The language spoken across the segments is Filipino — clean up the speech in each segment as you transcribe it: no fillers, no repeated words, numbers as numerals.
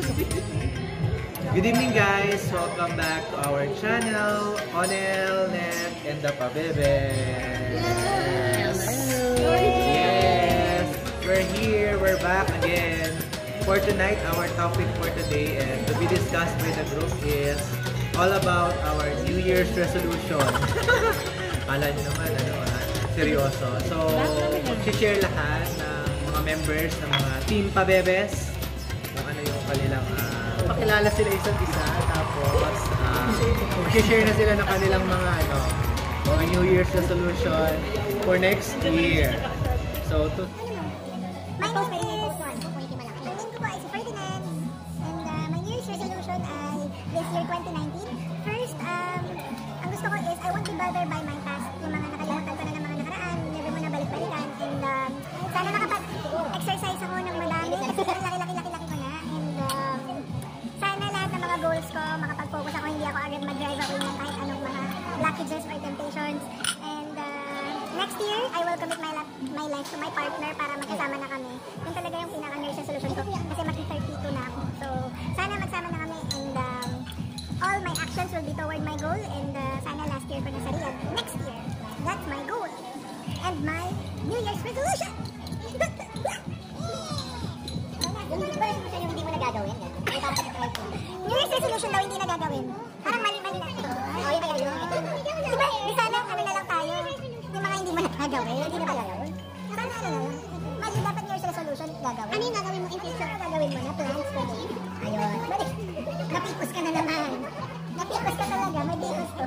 Good evening guys! Welcome back to our channel, Onel, Net, and the Pabebes! Yes! We're here, we're back again. For tonight, our topic for today and to be discussed by the group is all about our New Year's resolution. Kala nyo naman, seryoso. So, mag-share lahat ng mga members ng mga Team Pabebes kung ano yung kanilang pakilala sila isa't isa, tapos mag-share na sila ng kanilang mga New Year's resolution for next year. So, my name is Ferdinand, and my New Year's resolution ay this year 2019. First, ang gusto ko is I won't be bothered by my past, yung mga nakalimutan ko na ng mga nakaraan, never mo na balik-balikan, and sana makapag-exercise ako ng madami kasi laki-laki ko na, and sana lahat ng mga goals ko makapag-focus ako, hindi ako agad mag-drive away ng kahit anong mga blockages or temptations, and next year I will commit my life to my partner para magkasama na kami. Yun talaga yung pinaka-New Year's resolution ko kasi mag-32 na ako, so sana magsama na kami, and all my actions will be toward my goal, and sana last year ko na sa Riyadh. Next year, that's my goal and my New Year's resolution. Yung hindi mo na gagawin. New Year's resolution daw hindi na gagawin. Parang mali-mali na. Oh, yun. Diba, sana kami na lang tayo. Yung mga hindi mo na gagawin, hindi na gagawin. Sana mali dapat New Year's resolution gagawin. Ano yung gagawin mo in future? Gagawin mo na plans for me. Ayun. Napipos ka na naman. Napipos ka talaga. May bikos ko.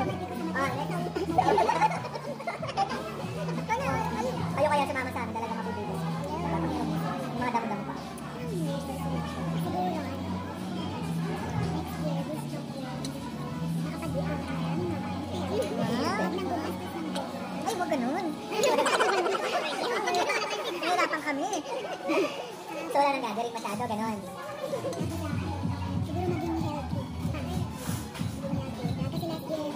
Ayaw kaya sumama sa amin. Talaga mapibigos. Yung mga damo-damo pa. Ay, wag ganun. Nahirapan kami. So, wala nang gagaling masyado. Ganon. Siguro maging healthy. Kasi last year,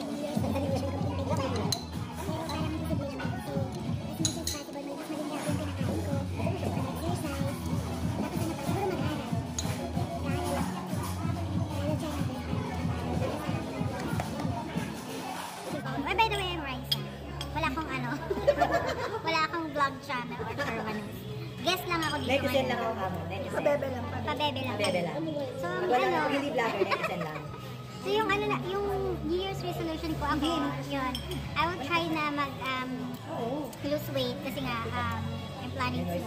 by the way, I'm Raisa. Wala akong wala akong vlog channel or permanent. Guest lang ako dito. Netizen lang ako kamo. Pabebe lang. Pabebe lang. So, hindi vlogger, netizen lang. So, yung yung New Year's resolution ko ako, yun, I will try na lose weight kasi nga, I'm planning to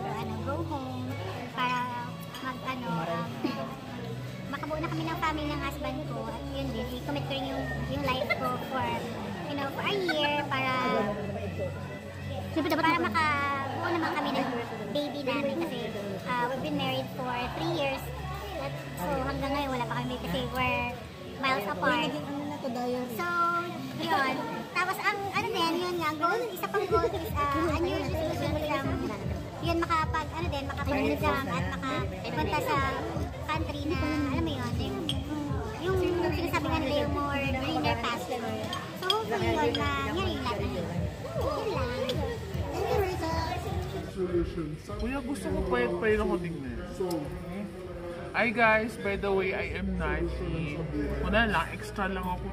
go home para makabuo na kami ng family ng husband ko, at yun din, i-commit ko rin yung life ko for a year para makabuo naman kami ng baby namin kasi we've been married for 3 years. So hanggang ngayon wala pa kami kasi we're miles apart. So yun. Tapos ang yun nga, isa pang goal is a New Year's resolution yun makapag-exam at makapunta sa country na alam mo yun, yung sinasabi nga nila yung more greener pasture. So hopefully yun na nangyari yung lahat. Yun lang. Kuya, gusto ko pa yun ako tingnan. Hi guys, by the way, I am 19. Wala lang, extra lang ako.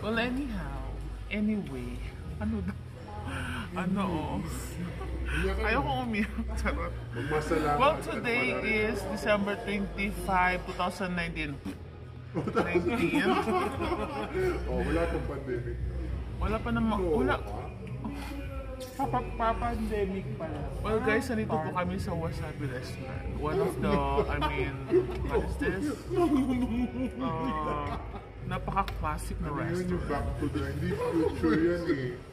Well, anyway, ayoko umiyak. Charot. Well, today is December 25, 2019. 19? Wala pang pandemic. Wala pa naman, Pa-pandemic pala. Well guys, nandito po kami sa Wasabi Restaurant. One of the, what is this? Napaka-classic na Yun yung restaurant. back to the hindi future yan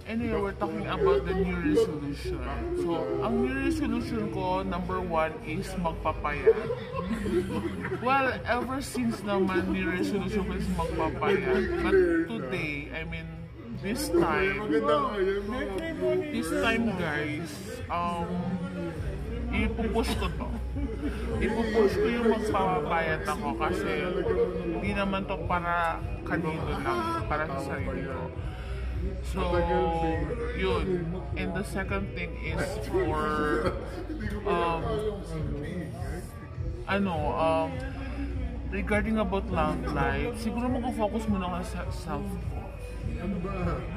Anyway, we're talking about the New Resolution. So, ang New Resolution ko, number 1 is magpapayat. Well, ever since naman New Resolution ko is magpapayat. But today, this time guys, ipupush ko to. Ipupush ko yung magpapayat ako kasi hindi naman to para kanino lang, para sa sarili ko. So, yun. And the second thing is for regarding about love life, siguro mag-focus muna ako sa self ko. Ano ba?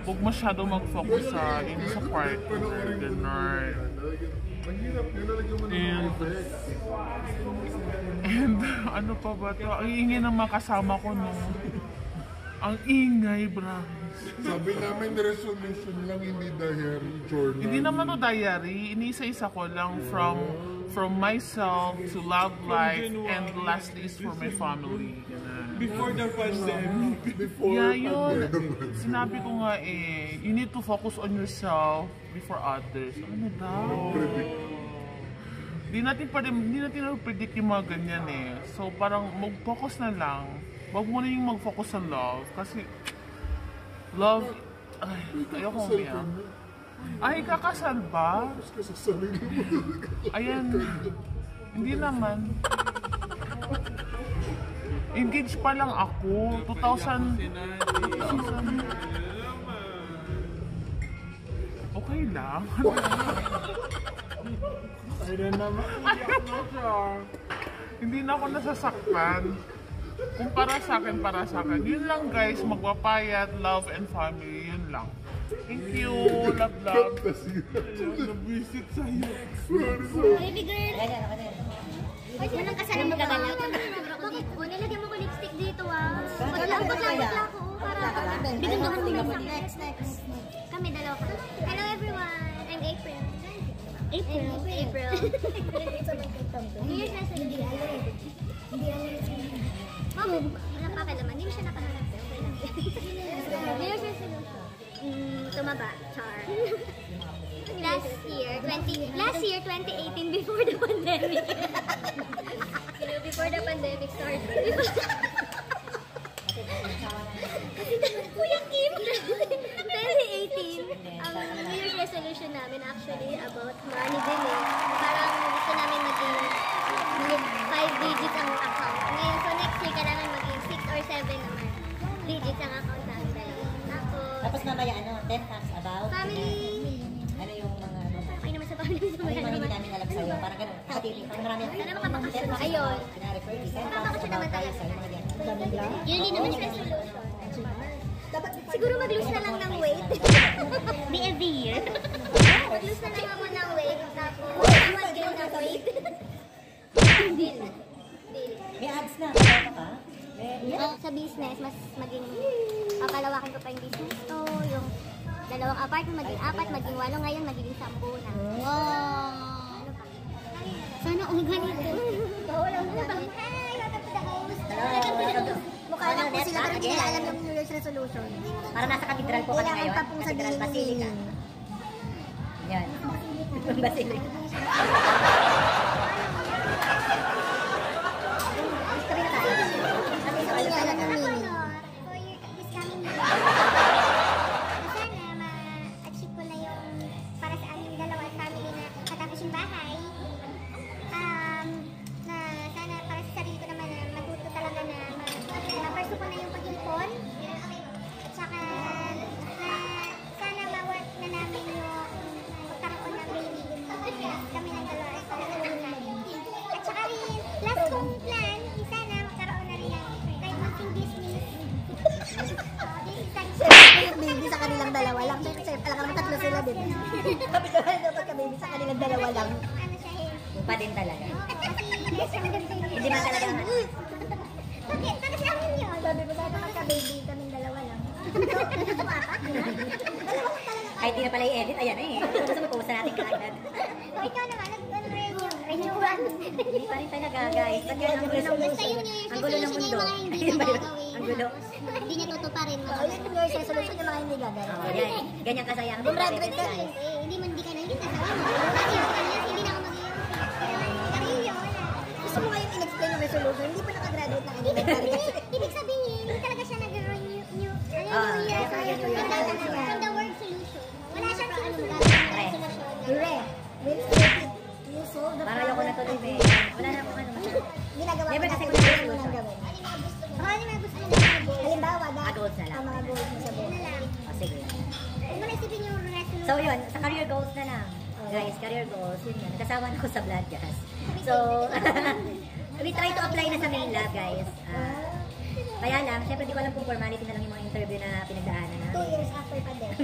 Huwag masyado mag-focus sa sa partner, gano'n. Mahirap yun, nalagyan mo ng effect. And ano pa ba to? Ang ingay ng mga kasama ko, no? Ang ingay, Bravis. Sabi namin, resolution lang, hindi diary, journal. Hindi naman to diary, inisa-isa ko lang from myself to love life, and lastly is for my family. Ganun. Before the pandemic. Before Yeah, yun. pandemic. Sinabi ko nga you need to focus on yourself before others. Ano daw? Hindi natin predict yung mga ganyan So parang mag-focus na lang. Huwag mo na yung mag-focus sa love. Kasi love, ay, ayoko umiyak. Ay, kakasal ba? Tapos ka sa sarili mo. Ayan. Hindi naman. Engaged pa lang ako. 2000. Okay lang. Ay na naman, uyak na siya. Hindi na ako nasasaktan. Kung para sa akin. Yun lang guys, magpapayat, love and family, yun lang. Thank you, love. Nabisit sa'yo. Baby girl! Ganyan, ako din. Ay, sino nang kasama mo ka? Bakit? O, nilagyan mo ko lipstick dito Bakla ko. Para bigyan mo kami next. Kami dalawa pa. Hello everyone! I'm April. April. New Year's resolution. Bakit? Walang pakialaman. Hindi mo siya nakaharap. New Year's resolution. Tumaba. Char. Last year, 2018, before the pandemic. Before the pandemic started. Kuya Kim! 2018, ang New Year's resolution namin actually about money din Parang gusto namin maging 5 digits ang account. Ngayon, so next year, kailangan maging 6 or 7 naman digits ang account namin. Tapos mamaya, 10 facts about Family. ano yung mga Okay naman sa family. ano yung mga hindi namin alam sa'yo. Parang ganun, nakatili. Parang marami ako. Sana makapakasyon. Ayun. Pina-refer di. Kaya Makapakasyon naman tayo talaga. sa'yo, mga ganyan. Yun din naman resolution. Siguro mag-lose na lang ng weight. Di every year. Mag-lose na lang ako ng weight. Tapos, mag-gain ng weight. Bill. May ads na. Kaya ka? Sa business, mas maging papalawakin ko pa yung business ko. Yung dalawang apartment, maging 4, maging 8. Ngayon, magiging 10 na. Wow! Ano pa? Sana ganito. Wala mo na ba? Hi! Welcome to the host. Mukha lang po sila pero hindi nila alam yung New Year's resolution. Para nasa katedral po kami ngayon. Kailangan pa pong Katedral sabihin. Basilica. Yan. Basilica. Sabi na tayo. Sabi niya alam yung meaning. For your this coming year. Sana ma-achieve ko na yung para sa aming dalawa family na matapos yung bahay. Na sana para sa sarili ko naman na matuto talaga na ma-pursue ko na yung pag-ipon. At saka na sana ma-work na namin yung pagkakaroon ng baby. Kami ng dalawa. At saka rin, last kong plan is sana magkaroon na rin ng kahit munting business. Yung baby sa kanilang dalawa lang. Sir, alam ka naman tatlo sila din. Kapit ka rin dapat ka baby sa kanilang dalawa lang. Ano siya Pa din talaga. Hindi man talaga. Bakit? Para sa amin yun. Sabi ko sana magka-baby kaming dalawa lang. Ay, di na pala i-edit. Ayan Gusto mo post natin kaagad. Ikaw naman, nag-renew one. Hindi pa rin talaga, guys. Ba't yun ang gulo? Basta yun yung Ang gulo ng resolution mundo. yung mga hindi Ayun ba niya yun? gagawin. Ang gulo. Hindi niya tutuparin. Oo, yun yung New Year's resolution yung mga hindi gagawin. Oo, yan. Ganyan kasaya ang Gumraduate ka guys. Hindi man di ka naging kasama mo. Kasi yung kanya, hindi na ako mag-iyon. Karilyo, wala. Gusto mo ngayon in-explain yung resolution, hindi pa nakagraduate ng elementary. Ibig sabihin, hindi talaga siya nag-renew New Year New Year resolution. From the word solution. Wala siyang sinusunod Re. resolution. Re, will repeat. You solve the Para ayoko na tuloy, problem. Wala na akong ano. Ginagawa Never mo kasi na wala kung yung ano resolution. gawin. Baka ano yung mga gusto mo na goals? Halimbawa, Goals na lang. ang mga goals mo sa Yun buhay. na lang. O, sige. Huwag mo na isipin yung resolution. So, yun. Sa career goals na lang. Guys, career goals. Yun yan. Nagkasawa na ako sa blood gas. So, We try to apply na sa main lab, guys. Kaya lang, syempre di ko alam kung formality na lang yung mga interview na pinagdaanan na. 2 years after pandemic.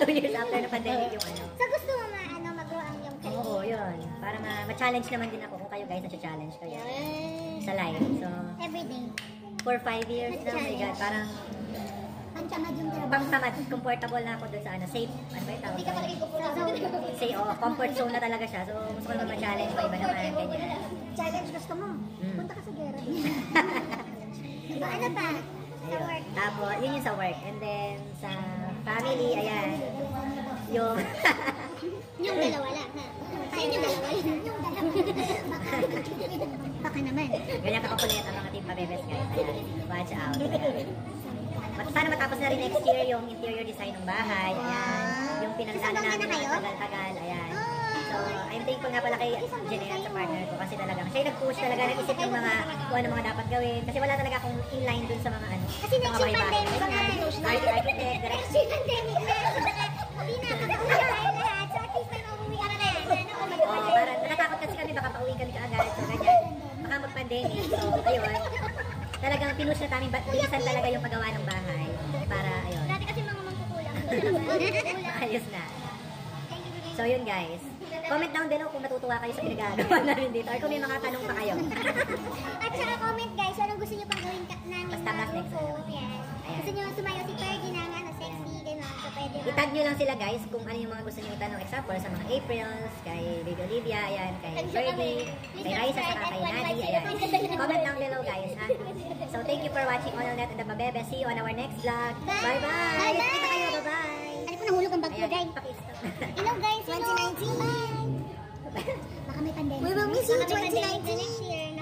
2 years after na pandemic yung ano. So gusto mo mag-grow ang yung career? Oo, yun. Para ma-challenge naman din ako kung kayo guys na-challenge kayo sa life. So, Everyday. for 5 years na, oh my God, parang Pangtamad yung trabaho. pang-tamad, comfortable na ako dun sa ano, safe, ano ba yung tawag? Hindi ka palagi comfortable. Say, comfort zone na talaga siya. So, gusto ko naman ma-challenge pa iba naman, ganyan. Challenge gusto mo. Punta ka sa gera. Ano pa? Sa work. Tapos, yun yung sa work. And then, sa family, ayan. Yung, Yung dalawa lang, ha? Ayun yung dalawa lang. Yung dalawa. Baka naman. ganyan kakulit ang mga team pabebes, guys. Ayan, watch out. Ayan. Sana matapos na rin next year yung interior design ng bahay. Ayan. Yung pinagdaanan Kasama namin na kayo? ng tagal-tagal. Ayan. So, I'm thankful nga pala kay Jeanette sa partner ko kasi talagang siya yung nag-push talaga, nag-isip ng mga kung ano mga dapat gawin. Kasi wala talaga akong inline dun sa mga ano. Kasi next year pandemic na. Architect, Next year pandemic na. Hindi na, pag-uwi na kayo lahat. So at least may mauwi ka na yan. Oo, parang natatakot kasi kami baka pauwi kami kaagad. So, ganyan. Baka mag-pandemic. So, ayun. Talagang pinush na namin, bilisan talaga yung paggawa ng bahay. Para, ayun. Dati kasi mga mangkukulang. Ayos na. So, yun guys. Comment down below kung natutuwa kayo sa pinagagawa namin dito. Or kung may mga tanong pa kayo. At saka comment guys, anong gusto nyo pang gawin namin Basta na mas next grupo. time. Yes. Ayan. Gusto nyo sumayaw si Fergie na nga, sexy, gano'n. So pwede ba? I-tag nyo lang sila guys kung ano yung mga gusto nyo itanong. Example, sa mga Aprils, kay Baby Olivia, ayan, kay Fergie, kay Raisa, saka kay Nadi, ayan. Comment down below guys, ha? So, thank you for watching Onalnet and the Babebe. See you on our next vlog. Bye-bye! Bye-bye! Kita kayo, bye-bye! Ano po, nahulog ang bag ko, Ayan, guys. pakistop. Hello guys, 2019! Bye! Baka may pandemic. We will miss you 2019! Next year.